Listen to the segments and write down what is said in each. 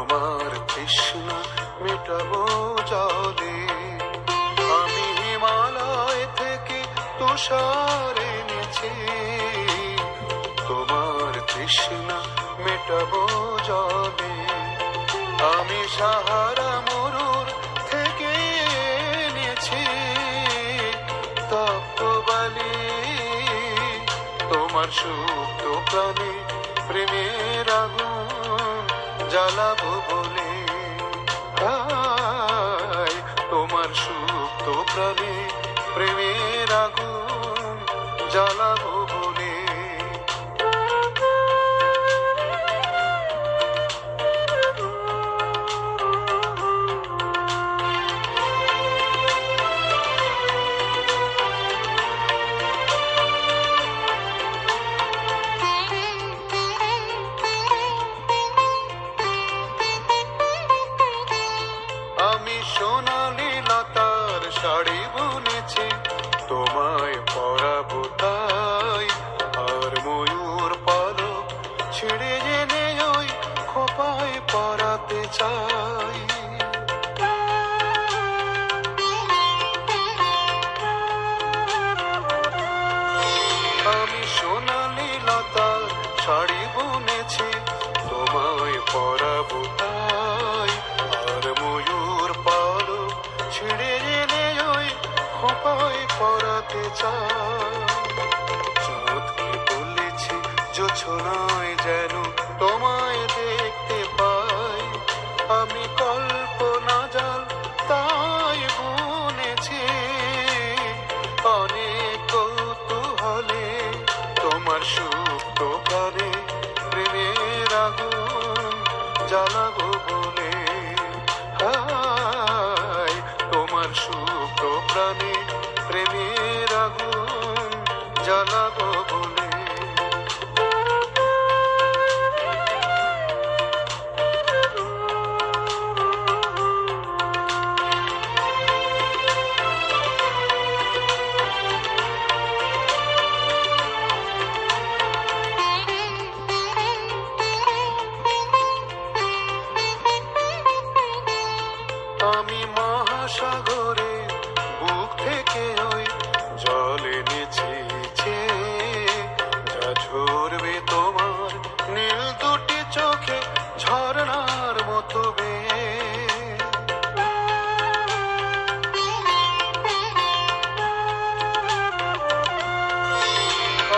তোমার তৃষ্ণা মেটাবো জলে। আমি হিমালয় থেকে তুষার এনেছি, তোমার তৃষ্ণা মেটাবো জলে। আমি সাহারা মরুর থেকে এনেছি তপ্ত বালি, তোমার সুপ্ত প্রাণে প্রেমের আগুন জ্বালাবো বলে। তোমার সুপ্ত প্রাণে প্রেমের আগুন জ্বালাবো বলে। আমি সোনালি লতার শাড়ি বুনেছি, তোমায় পরাবো তাই। আর ময়ূর পালক ছিঁড়ে জেনে ওই খোপায় পরাতে চাই। আমি সোনালি লতার শাড়ি বুনেছি, তোমায় পরাবো তাই। আর ময়ূর পালক ছিঁড়ে জেনে ওই খোপায় পরাতে চাই। চাঁদকে বলেছি জোছনায় যেন তোমায় দেখতে পাই। আমি কল্পনা জাল তাই বুনেছি অনেক কৌতূহলে, তোমার সুপ্ত প্রাণে প্রেমের আগুন জ্বালাবো বলে। তোমার সুপ্ত প্রাণে প্রেমের আগুন জ্বালাবো বলে। আমি মহাসাগরে বুক থেকে ওই জল এনেছি যা ঝরবে তোমার নীল দুটি চোখে ঝরনার মতো বেয়ে।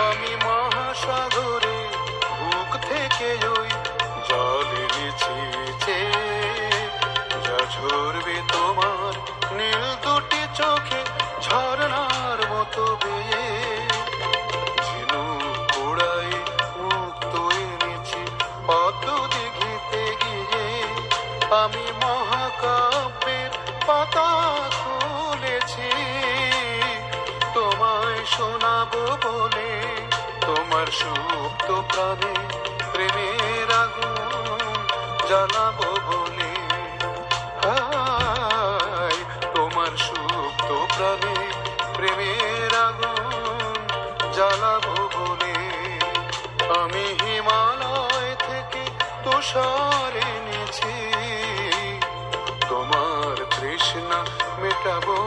আমি মহাসাগরে বুক থেকে ওই জল এনেছি যা ঝরবে তোমার নীল দুটি চোখে ঝরনার মতো বেয়ে। ঝিনুক কুড়াই মুক্ত এনেছি পদ্ম দিঘিতে গিয়ে। আমি মহাকাব্যের পাতা খুলেছি তোমায় শোনাবো বলে। তোমার সুপ্ত প্রাণে প্রেমের আগুন জ্বালাবো বলে। তোমার সুপ্ত প্রাণে প্রেমের আগুন জ্বালাবো বলে। আমি হিমালয় থেকে তুষার এনেছি, তোমার তৃষ্ণা মেটাবো।